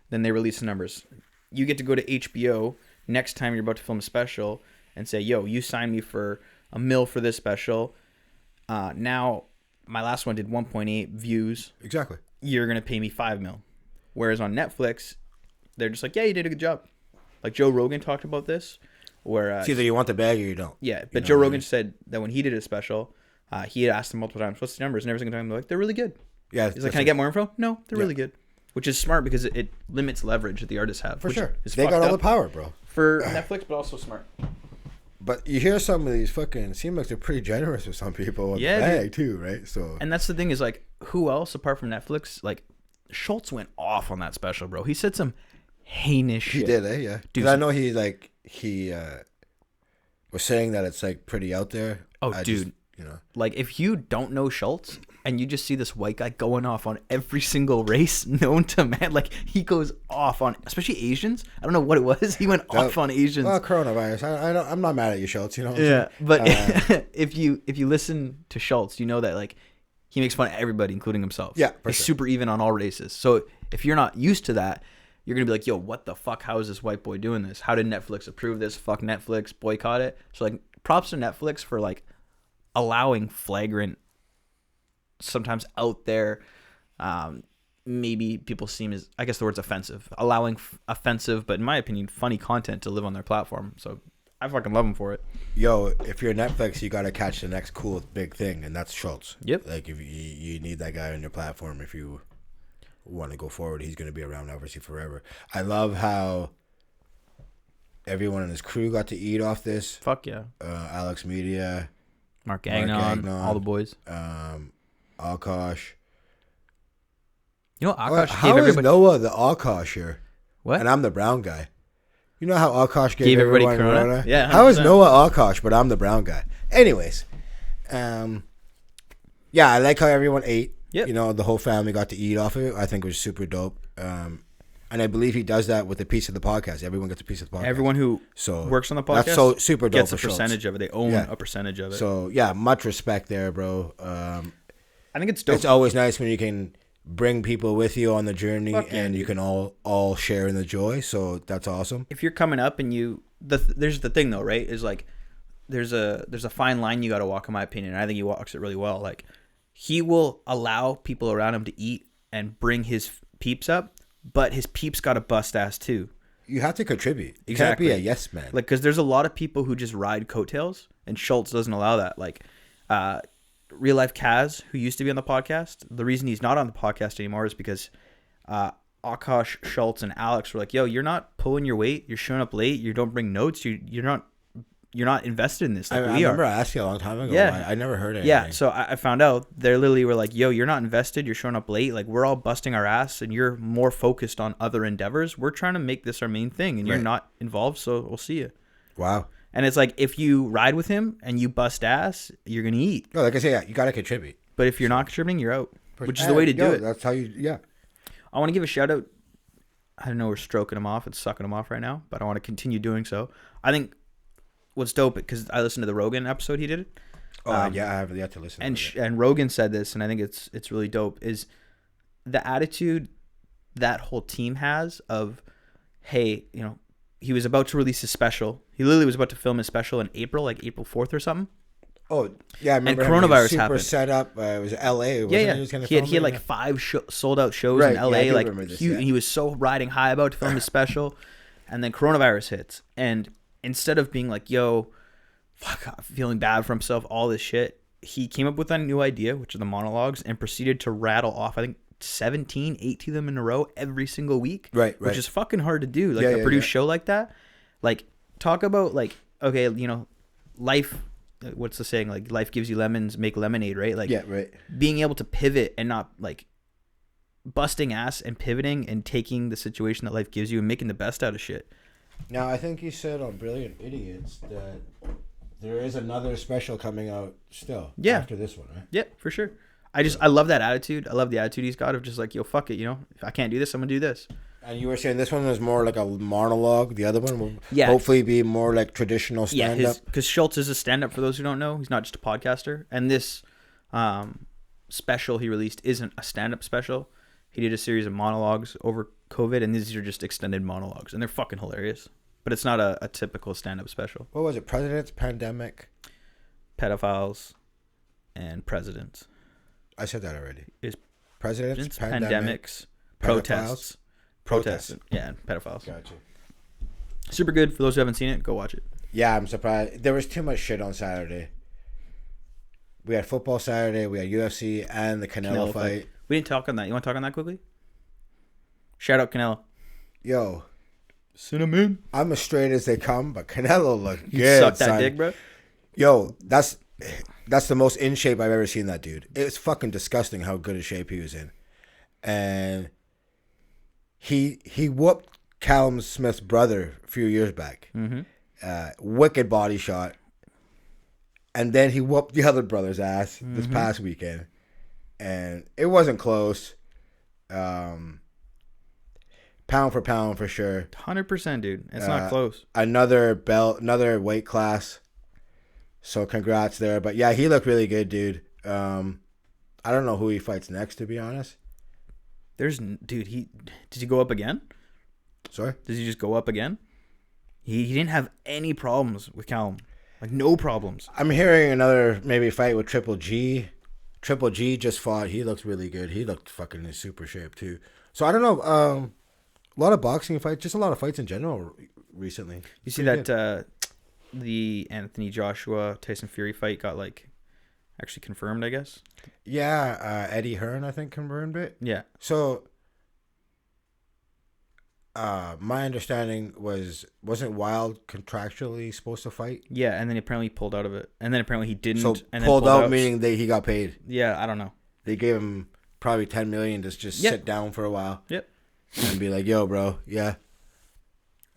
Then they release the numbers. You get to go to HBO next time you're about to film a special and say, yo, you signed me for $1 million for this special. Now my last one did 1.8 views. Exactly. You're gonna pay me $5 million. Whereas on Netflix, they're just like, yeah, you did a good job. Like Joe Rogan talked about this, where it's either you want the bag or you don't. Yeah, but Joe Rogan said that when he did a special, he had asked them multiple times, "What's the numbers?" And every single time they're like, "They're really good." Yeah, he's like, "Can I get more info?" No, they're really good, which is smart because it limits leverage that the artists have. For which sure, is they got all fucked the up power, bro. for Netflix, but also smart. But you hear some of these fucking seem like they're pretty generous with some people with the bag too, right? So and that's the thing is like, who else apart from Netflix? Like, Schultz went off on that special, bro. He said some heinous shit. He did, yeah. Dude, I know he was saying that it's like pretty out there. Oh, dude. Just, like if you don't know Schultz and you just see this white guy going off on every single race known to man, like he goes off on, especially Asians. I don't know what it was. He went off on Asians. Well, coronavirus. I'm not mad at you, Schultz. You know. Yeah, but if you listen to Schultz, you know that like he makes fun of everybody, including himself. Yeah, he's super even on all races. So if you're not used to that, you're gonna be like, yo, what the fuck? How is this white boy doing this? How did Netflix approve this? Fuck Netflix, boycott it. So like, props to Netflix for like allowing flagrant, sometimes out there, maybe people seem as, I guess the word's offensive, allowing offensive, but in my opinion, funny content to live on their platform. So I fucking love them for it. Yo, if you're Netflix, you gotta catch the next cool big thing, and that's Schultz. Yep. Like if you need that guy on your platform if you want to go forward. He's going to be around obviously forever. I love how everyone in his crew got to eat off this. Fuck yeah. Alex Media, Mark Gagnon, all the boys. Akash. You know, Akash how gave is everybody. Noah the Akash here? What? And I'm the brown guy. You know how Akash Gave everybody everyone Corona? Yeah, How is 100%. Noah Akash, but I'm the brown guy? Anyways, yeah, I like how everyone ate. Yep. You know, the whole family got to eat off of it. I think it was super dope. And I believe he does that with a piece of the podcast. Everyone gets a piece of the podcast. Everyone who works on the podcast that's so super dope gets a percentage of it. They own a percentage of it. So, yeah, much respect there, bro. I think it's dope. It's always nice when you can bring people with you on the journey, Fuck yeah, and you dude. can all share in the joy. So that's awesome. If you're coming up and there's the thing though, right? Is like there's a fine line you got to walk, in my opinion. And I think he walks it really well. Like he will allow people around him to eat and bring his peeps up, but his peeps got to bust ass too. You have to contribute. You Exactly. can't be a yes man. Like, because there's a lot of people who just ride coattails, and Shultz doesn't allow that. Like, real life Kaz, who used to be on the podcast, the reason he's not on the podcast anymore is because Akash, Shultz, and Alex were like, "Yo, you're not pulling your weight. You're showing up late. You don't bring notes. You're not invested in this. Like I we remember are." I asked you a long time ago. Yeah. I never heard anything. Yeah, so I found out they literally were like, "Yo, you're not invested. You're showing up late. Like we're all busting our ass, and you're more focused on other endeavors. We're trying to make this our main thing, and you're Right. not involved. So we'll see you." Wow. And it's like if you ride with him and you bust ass, you're gonna eat. No, like I say, yeah, you got to contribute. But if you're not contributing, you're out. Which is the way to do it. That's how you. Yeah. I want to give a shout out. I don't know, we're stroking him off and sucking him off right now, but I want to continue doing so. I think what's dope, because I listened to the Rogan episode he did. Oh yeah, I have yet to listen. And to it. and Rogan said this, and I think it's really dope. Is the attitude that whole team has of, hey, you know, he was about to release his special. He literally was about to film his special in April, like April 4th or something. Oh yeah, I remember. coronavirus super happened. Set up. It was L.A. Wasn't Yeah. He, was gonna He had film it? like 5 sold out shows Right, in yeah, LA. I do Like remember this, he, yeah. he was so riding high about to film his special, and then coronavirus hits. And instead of being like, "Yo, fuck," feeling bad for himself, all this shit, he came up with a new idea, which are the monologues, and proceeded to rattle off, I think, 18 of them in a row every single week. Right. Which is fucking hard to do. Like Yeah, a yeah, produced yeah. show like that. Like talk about like, okay, you know, life. What's the saying? Like life gives you lemons, make lemonade, right? Like Yeah. Right. being able to pivot and not like busting ass and pivoting and taking the situation that life gives you and making the best out of shit. Now I think you said on Brilliant Idiots that there is another special coming out still. Yeah. After this one, right? Yeah, for sure. I love that attitude. I love the attitude he's got of just like, yo, fuck it, you know, if I can't do this, I'm gonna do this. And you were saying this one was more like a monologue. The other one will Yeah. hopefully be more like traditional Yeah, stand up. because Shultz is a stand-up for those who don't know. He's not just a podcaster. And this special he released isn't a stand-up special. He did a series of monologues over COVID, and these are just extended monologues, and they're fucking hilarious. But it's not a typical stand-up special. What was it? President's Pandemic. Pedophiles and presidents. I said that already. Is President's Pandemic. pandemics, Pedophiles, protests, yeah, and pedophiles. Gotcha. Super good. For those who haven't seen it, go watch it. Yeah, I'm surprised. There was too much shit on Saturday. We had football Saturday. We had UFC and the Canelo fight. We didn't talk on that. You want to talk on that quickly? Shout out Canelo. Yo, Cinnamon. I'm as straight as they come, but Canelo looked You good. suck that son. dick, bro. Yo, that's the most in shape I've ever seen that dude. It's fucking disgusting how good a shape he was in, and he whooped Callum Smith's brother a few years back. Mm-hmm. Wicked body shot, and then he whooped the other brother's ass this past weekend, and it wasn't close. Pound for pound for sure. 100%, dude. It's not close. Another belt, another weight class. So congrats there. But yeah, he looked really good, dude. I don't know who he fights next, to be honest. Dude, did he go up again? Sorry? Does he just go up again? He didn't have any problems with Callum. Like, no problems. I'm hearing another maybe fight with Triple G. Triple G just fought. He looks really good. He looked fucking in super shape, too. So I don't know. A lot of boxing fights, just a lot of fights in general recently. You see Pretty that good. the Anthony Joshua Tyson Fury fight got like actually confirmed, I guess. Yeah, Eddie Hearn, I think, confirmed it. Yeah. So my understanding wasn't Wild contractually supposed to fight? Yeah, and then apparently he pulled out of it. And then apparently he didn't. So and then pulled out meaning he got paid. Yeah, I don't know. They gave him probably $10 million to just Yep. sit down for a while. Yep. And be like, yo, bro, yeah.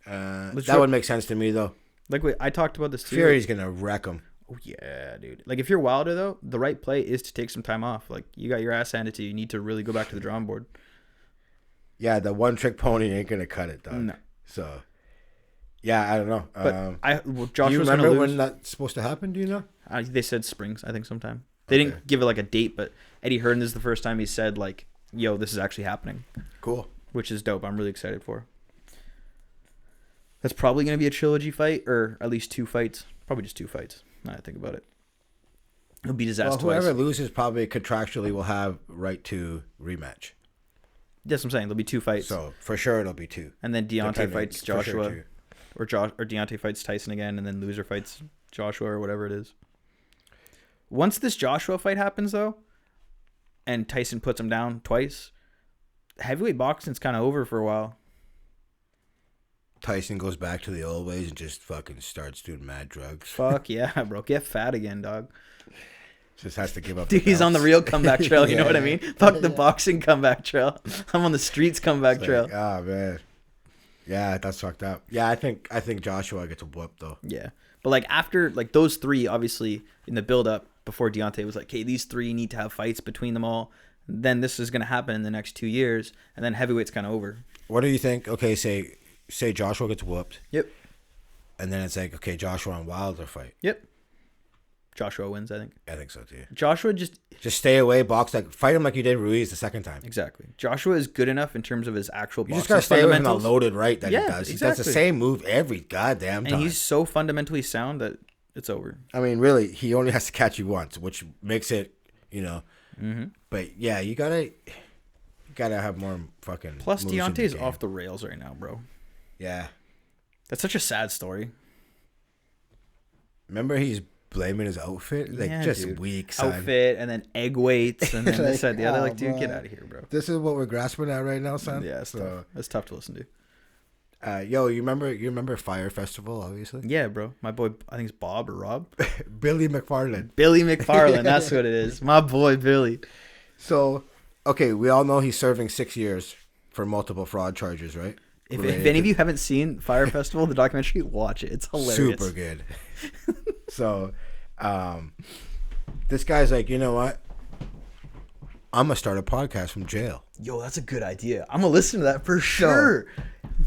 Let's That try- would make sense to me, though. Like, wait, I talked about this too. Fury's going to wreck him. Oh, yeah, dude. Like, if you're Wilder, though, the right play is to take some time off. Like, you got your ass handed to you. You need to really go back to the drawing board. Yeah, the one-trick pony ain't going to cut it, dog. No. So, yeah, I don't know. But do you Joshua's going to remember lose. when that's supposed to happen? Do you know? They said springs, I think, sometime. They didn't give it, like, a date, but Eddie Hearn, this is the first time he said, like, yo, this is actually happening, Cool. which is dope. I'm really excited for. That's probably going to be a trilogy fight, or at least 2 fights. Probably just 2 fights. Now I think about it. It'll beat his ass Well, twice. whoever loses probably contractually will have right to rematch. That's what I'm saying. There'll be 2 fights. So for sure it'll be 2. And then Deontay Depending, fights for sure, Joshua. 2. Or Deontay fights Tyson again, and then loser fights Joshua or whatever it is. Once this Joshua fight happens, though, and Tyson puts him down twice, heavyweight boxing's kind of over for a while. Tyson goes back to the old ways and just fucking starts doing mad drugs. Fuck yeah, bro. Get fat again, dog. Just has to give up. Dude, he's on the real comeback trail, you know what I Yeah. mean? Fuck the boxing comeback trail. I'm on the streets comeback trail. Oh man. Yeah, that's fucked up. Yeah, I think Joshua gets a whoop though. Yeah. But like after like those 3, obviously in the build up before Deontay was like, okay, these 3 need to have fights between them all. Then this is gonna happen in the next 2 years, and then heavyweight's kind of over. What do you think? Okay, say Joshua gets whooped. Yep. And then it's like, okay, Joshua and Wilder fight. Yep. Joshua wins, I think. I think so too. Joshua just stay away, box like fight him like you did Ruiz the second time. exactly. Joshua is good enough in terms of his actual You boxing just gotta stay away from the fundamentals. loaded right that Yeah, he does. He does exactly. the same move every goddamn time. And he's so fundamentally sound that it's over. I mean, really, he only has to catch you once, which makes it, you know. Mm-hmm. But yeah, you gotta have more fucking. Plus, moves in the Deontay's game. off the rails right now, bro. Yeah, That's such a sad story. remember he's blaming his outfit, like Yeah, just dude. weak son. Outfit, and then egg weights, and then this, that, the other. Like, dude, oh, get bro. out of here, bro. This is what we're grasping at right now, son. Yeah, it's tough. It's tough to listen to. Yo, you remember Fire Festival, obviously. Yeah, bro. My boy, I think it's Bob or Rob. Billy McFarland. Billy McFarland. That's what it is. My boy, Billy. So, okay, we all know he's serving 6 years for multiple fraud charges, right? If any of you haven't seen Fire Festival, the documentary, watch it. It's hilarious. Super good. So, this guy's like, you know what? I'm gonna start a podcast from jail. Yo, that's a good idea. I'm gonna listen to that for sure.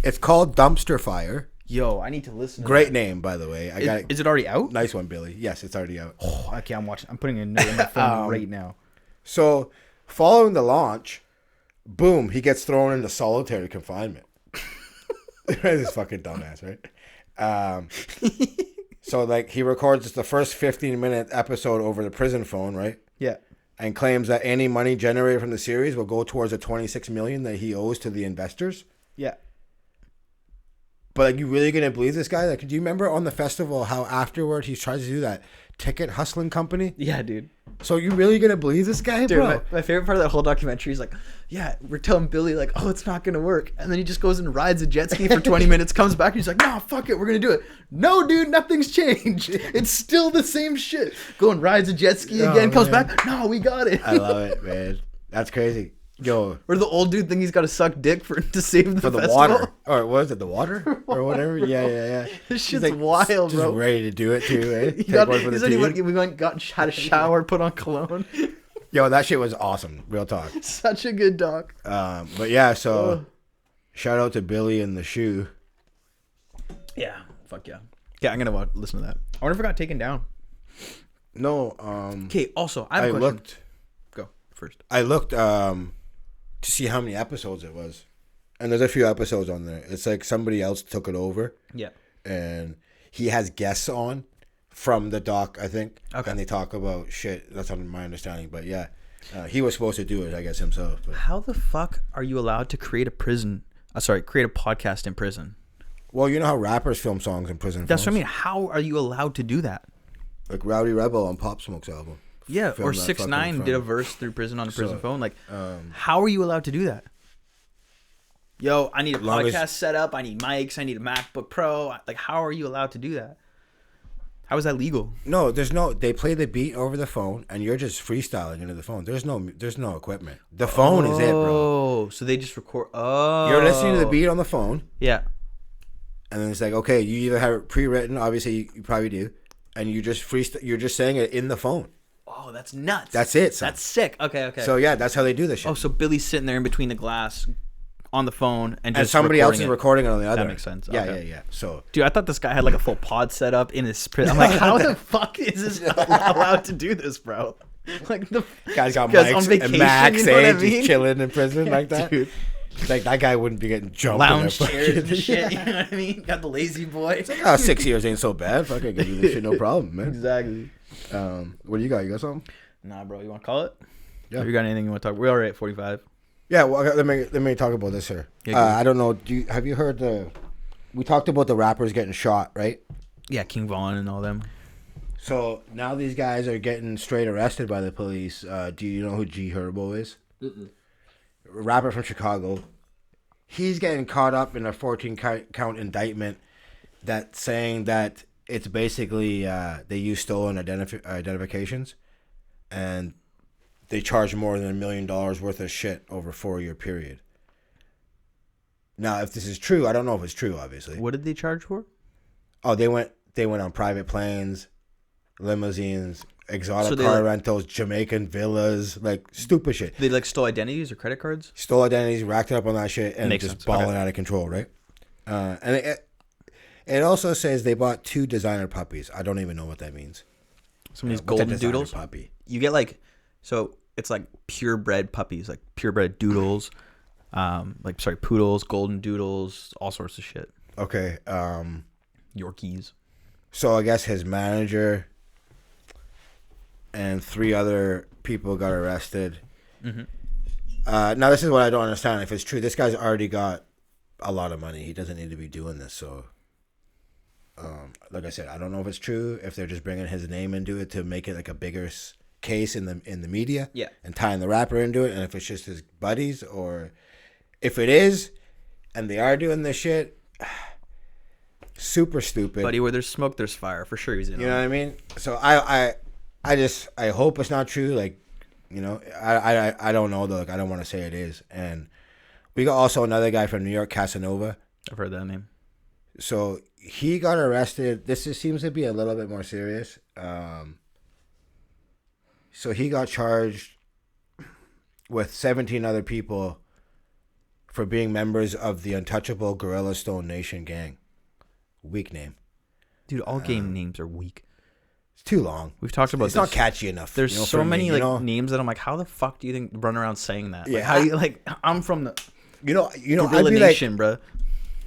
It's called Dumpster Fire. Yo, I need to listen to Great that. name, by the way. I got Is it already out? nice one, Billy. Yes, it's already out. Oh, okay, I'm watching. I'm putting a note in my phone right now. So, following the launch, boom, he gets thrown into solitary confinement. This fucking dumbass, right? So, like, he records the first 15-minute episode over the prison phone, right? Yeah. And claims that any money generated from the series will go towards the $26 million that he owes to the investors. Yeah. But like, you really gonna believe this guy? Like, do you remember on the festival how afterward he tries to do that ticket hustling company? Yeah, dude. So you really gonna believe this guy, Dude, bro? my favorite part of that whole documentary is like, yeah, we're telling Billy like, oh, it's not gonna work, and then he just goes and rides a jet ski for 20 minutes, comes back, and he's like, no, fuck it, we're gonna do it. No, dude, nothing's changed. It's still the same shit. Go and rides a jet ski again, comes man. back. No, we got it. I love it, man. That's crazy. Yo, Or the old dude think he's got to suck dick to save the for the festival. water, or what is it, the water or whatever? Yeah. This He's shit's wild, just bro. ready to do it too, eh? He Take got, one for the he said he team. went, had a shower, put on cologne. Yo, that shit was awesome. Real talk. Such a good doc. But yeah, so shout out to Billy and the shoe. Yeah, fuck yeah. Yeah, I'm gonna listen to that. I wonder if it got taken down. No, Okay, also, I have a question. Go first. I looked to see how many episodes it was, and there's a few episodes on there. It's like somebody else took it over. Yeah. And he has guests on from the doc, I think. Okay. And they talk about shit. That's on my understanding. But yeah, he was supposed to do it, I guess, himself. But. How the fuck are you allowed to create a create a podcast in prison? Well, you know how rappers film songs in prison. That's what I mean. How are you allowed to do that? Like Rowdy Rebel on Pop Smoke's album. Yeah, Film or that 6ix9ine fucking did a phone. verse through prison on a prison So, phone. Like, how are you allowed to do that? Yo, I need a Long as- podcast set up. I need mics. I need a MacBook Pro. Like, how are you allowed to do that? How is that legal? No, they play the beat over the phone, and you're just freestyling into the phone. There's no equipment. The phone is it, bro. Oh, so they just record. Oh, You're listening to the beat on the phone, Yeah. and then it's like, okay, you either have it pre-written, obviously you probably do, and you just you're just saying it in the phone. Oh, that's nuts. That's it, son. That's sick. Okay. So yeah, that's how they do this shit. Oh, so Billy's sitting there in between the glass on the phone and just and somebody else is it. recording it on the other. That makes sense. Yeah, Okay. yeah. So Dude, I thought this guy had like a full pod set up in his prison. I'm like, how the fuck is this allowed to do this, bro? Like the Guy's got guy's on mics vacation, and Max you know what I age, mean? just chilling in prison like that. Dude. Like that guy wouldn't be getting jumped. Lounge in a chairs and fucking- shit. You know what I mean? Got the lazy boy. 6 years ain't so bad. Fuck, I can do this shit, no problem, man. Exactly. What do you got? You got something? Nah, bro. You want to call it? Yeah. Have you got anything you want to talk? We're already at 45. Yeah. Well, let me talk about this here. Yeah, go ahead. I don't know. Have you heard we talked about the rappers getting shot, right? Yeah, King Von and all them. So now these guys are getting straight arrested by the police. Do you know who G Herbo is? A rapper from Chicago. He's getting caught up in a 14-count indictment that's saying that it's basically they use stolen identifications, and they charge more than $1 million worth of shit over a 4-year period. Now, if this is true, I don't know if it's true, obviously. What did they charge for? Oh, they went on private planes, limousines, exotic So they, car like- rentals, Jamaican villas, like stupid shit. They like stole identities or credit cards? Stole identities, racked it up on that shit, and Makes just sense. balling Okay. out of control, right? And it also says they bought 2 designer puppies. I don't even know what that means. Some of these What's a golden designer doodles. puppy? You get like, so it's like purebred puppies, like purebred doodles, poodles, golden doodles, all sorts of shit. Okay. Yorkies. So I guess his manager and 3 other people got arrested. Mhm. Now this is what I don't understand. If it's true, this guy's already got a lot of money. He doesn't need to be doing this. So, like I said, I don't know if it's true. If they're just bringing his name into it to make it like a bigger case in the media, Yeah. and tying the rapper into it, and if it's just his buddies, or if it is, and they are doing this shit, super stupid. Buddy, where there's smoke, there's fire. For sure he's in You know on what it. I mean? So I hope it's not true. Like, you know, I don't know though. Like, I don't want to say it is. And we got also another guy from New York, Casanova. I've heard that name. So he got arrested. Seems to be a little bit more serious. So he got charged with 17 other people for being members of the untouchable Gorilla Stone Nation gang. Weak name. Dude, all game names are weak. It's too long. We've talked about It's this. not catchy enough. There's you know, so for many me, like you know? names that I'm like, how the fuck do you think run around saying that? Yeah. Like, how you like? I'm from the You know, I'd Gorilla be Nation, bro.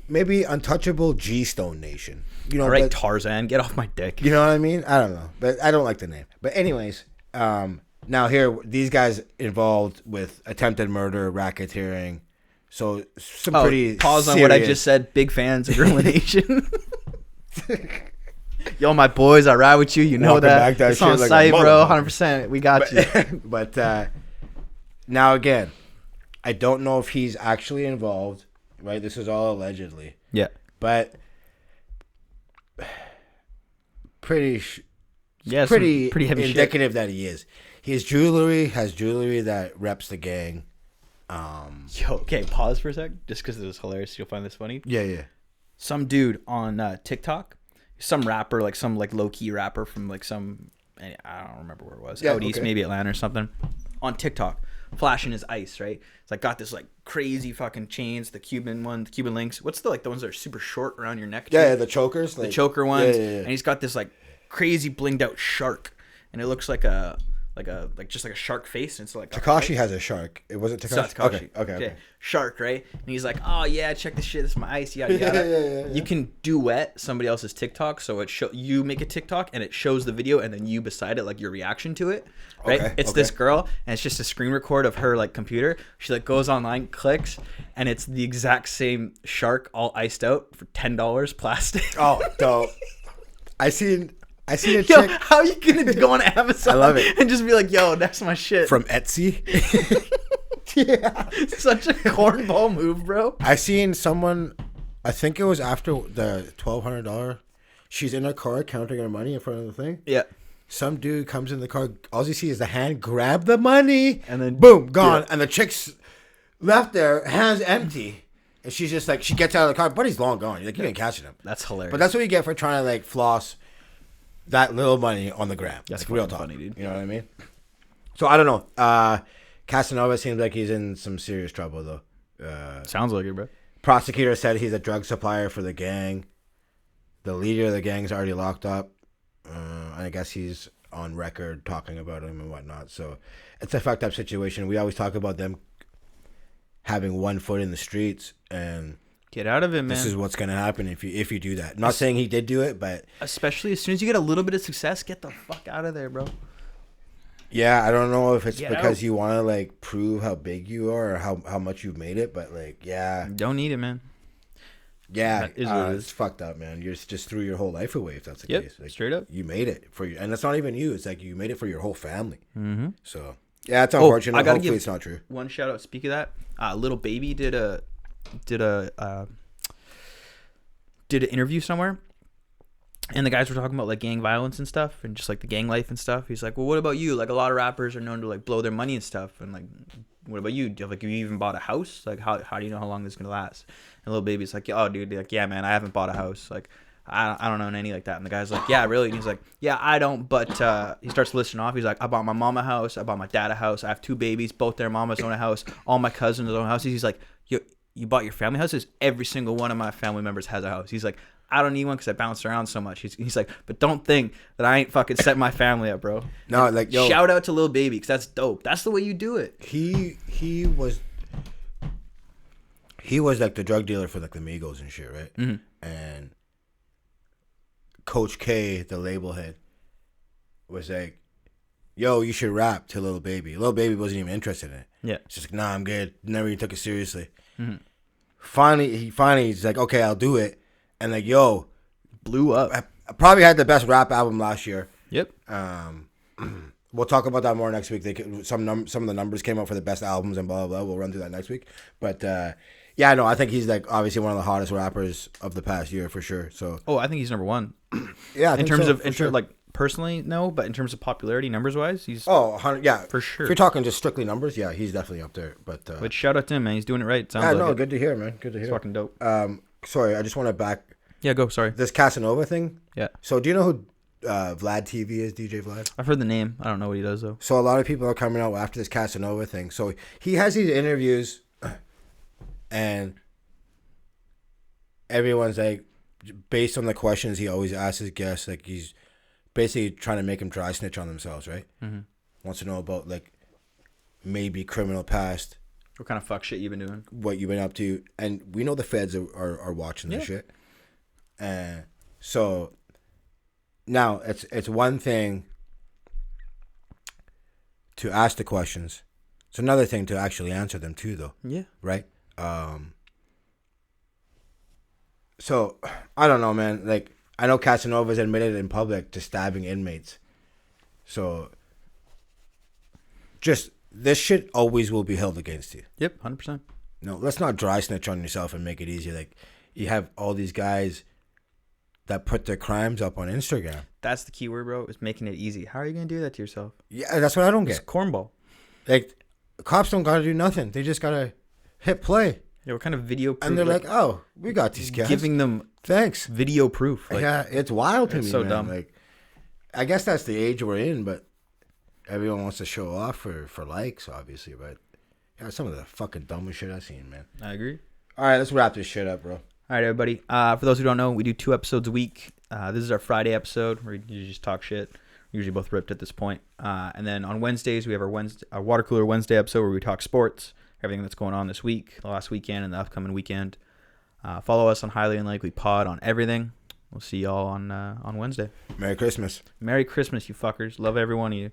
maybe untouchable G Stone Nation. You know, All right, but- Tarzan, get off my dick. you know what I mean? I don't know, but I don't like the name. But anyways, now here these guys involved with attempted murder, racketeering. So some pretty pause on what I serious- just said. Big fans of Gorilla Nation. Yo, my boys, I ride with you. You know Walking that. back that It's shit on like a site, bro. motherfucker. 100%. We got you. But now again, I don't know if he's actually involved. Right? This is all allegedly. Yeah. But pretty Yeah. pretty Pretty heavy shit. indicative that he is. His jewelry has jewelry that reps the gang. Yo, okay, pause for a sec. Just because it was hilarious. You'll find this funny. Yeah. Some dude on TikTok, some rapper, like some like low key rapper from like some, I don't remember where it was, Yeah, out east, okay. maybe Atlanta or something, on TikTok, flashing his ice, right? It's like got this like crazy fucking chains, the Cuban links. What's the ones that are super short around your neck? Yeah, the chokers. the choker ones. Yeah. And he's got this like crazy blinged out shark, and it looks like just like a shark face, and it's like Takashi has a shark. It wasn't It's not Takashi. Takashi. Okay. Yeah. Shark, right? And he's like, oh yeah, check this shit. This is my ice. Yada yada. Yeah. You can duet somebody else's TikTok, so you make a TikTok and it shows the video, and then you beside it like your reaction to it, right? Okay, It's okay. this girl, and it's just a screen record of her like computer. She like goes online, clicks, and it's the exact same shark all iced out for $10 plastic. Oh, dope. I seen a Yo, chick how you gonna go on Amazon? I love it. And just be like, yo, that's my shit. from Etsy. Yeah. Such a cornball move, bro. I seen someone, I think it was after the $1,200. She's in her car counting her money in front of the thing. Yeah. Some dude comes in the car. All you see is the hand grab the money, And then- boom, gone. Yeah. And the chick's left there, hands empty, and she's just like, she gets out of the car, but he's long gone. You're like, you ain't catching him. That's hilarious. But that's what you get for trying to like floss that little money on the gram. That's like, real fucking talk, funny, dude. You know what I mean? So I don't know. Casanova seems like he's in some serious trouble though. Sounds like it, bro. Prosecutor said he's a drug supplier for the gang. The leader of the gang's already locked up. I guess he's on record talking about him and whatnot. So it's a fucked up situation. We always talk about them having one foot in the streets, and Get out of it, man. this is what's gonna happen if you do that. Not saying he did do it, but Especially as soon as you get a little bit of success, get the fuck out of there, bro. yeah, I don't know if it's Get because out. you want to like prove how big you are or how much you've made it, but like Don't need it, man. yeah, That is what it is. it's fucked up, man. You just threw your whole life away if that's the Yep, case. Like, straight up. you made it for you, and it's not even you. It's like you made it for your whole family. Mm-hmm. So yeah, it's unfortunate. I gotta Hopefully, give- it's not true. One shout out. Speak of that, Little Baby did an interview somewhere, and the guys were talking about like gang violence and stuff, and just like the gang life and stuff. He's like, well, what about you? Like a lot of rappers are known to like blow their money and stuff, and like, what about you? Have you even bought a house? Like, how do you know how long this is gonna last? And Little Baby's like, oh, dude, like, yeah, man, I haven't bought a house. Like, I don't know any like that. And the guy's like, yeah, really? And he's like, yeah, I don't. But he starts listing off. He's like, I bought my mom a house. I bought my dad a house. I have 2 babies. Both their mamas own a house. All my cousins own houses. He's like, you bought your family houses? Every single one of my family members has a house. He's like, I don't need one because I bounce around so much. He's like, but don't think that I ain't fucking set my family up, bro. No, like yo, Shout out to Lil Baby because that's dope. That's the way you do it. he was like the drug dealer for like the Migos and shit, right? Mhm. And Coach K, the label head, was like, yo, you should rap to Lil Baby. Lil Baby wasn't even interested in it. Yeah. It's just like, nah, I'm good. Never even took it seriously. Mhm. Finally, he's like, okay, I'll do it. And like, yo, Blew up. I probably had the best rap album last year. Yep. We'll talk about that more next week. Some of the numbers came out for the best albums and blah blah blah. We'll run through that next week. But yeah, no, I think he's like obviously one of the hottest rappers of the past year for sure. So Oh, I think he's number one. yeah, I In think terms so, of, for sure. like, personally, no, but in terms of popularity, numbers wise, he's. 100, yeah, For sure. If you're talking just strictly numbers, yeah, he's definitely up there. But But shout out to him, man. He's doing it right. Sounds yeah, like no, it. good to hear, man. Good to It's hear. fucking dope. Sorry, I just want to back Yeah, go. Sorry. this Casanova thing. Yeah. So do you know who Vlad TV is? DJ Vlad. I've heard the name. I don't know what he does though. So a lot of people are coming out after this Casanova thing. So he has these interviews, and everyone's like, based on the questions he always asks his guests, like he's basically trying to make them dry snitch on themselves, right? Mm-hmm. Wants to know about like maybe criminal past, What kind of fuck shit you been doing? what you've been up to, and we know the feds are watching this shit. And so now it's one thing to ask the questions. It's another thing to actually answer them too, though. Yeah. Right? So I don't know, man. Like I know Casanova's admitted in public to stabbing inmates. So just this shit always will be held against you. Yep. 100%. No, let's not dry snitch on yourself and make it easy. Like you have all these guys that put their crimes up on Instagram. That's the key word, bro. Is making it easy. How are you gonna do that to yourself? Yeah, that's what I don't It's get. cornball. Like cops don't gotta do nothing. They just gotta hit play. Yeah. What kind of video proof? And they're like, oh, we got these guys. giving them Thanks. video proof. Like, Yeah, it's wild to it's me, so man. dumb. Like, I guess that's the age we're in, but everyone wants to show off for likes, obviously. But yeah, some of the fucking dumbest shit I've seen, man. I agree. All right, let's wrap this shit up, bro. All right, everybody. For those who don't know, we do 2 episodes a week. This is our Friday episode where you just talk shit. We're usually both ripped at this point. And then on Wednesdays, we have our Water Cooler Wednesday episode where we talk sports, everything that's going on this week, the last weekend, and the upcoming weekend. Follow us on Highly Unlikely Pod on everything. We'll see y'all on Wednesday. Merry Christmas. Merry Christmas, you fuckers. Love every one of you.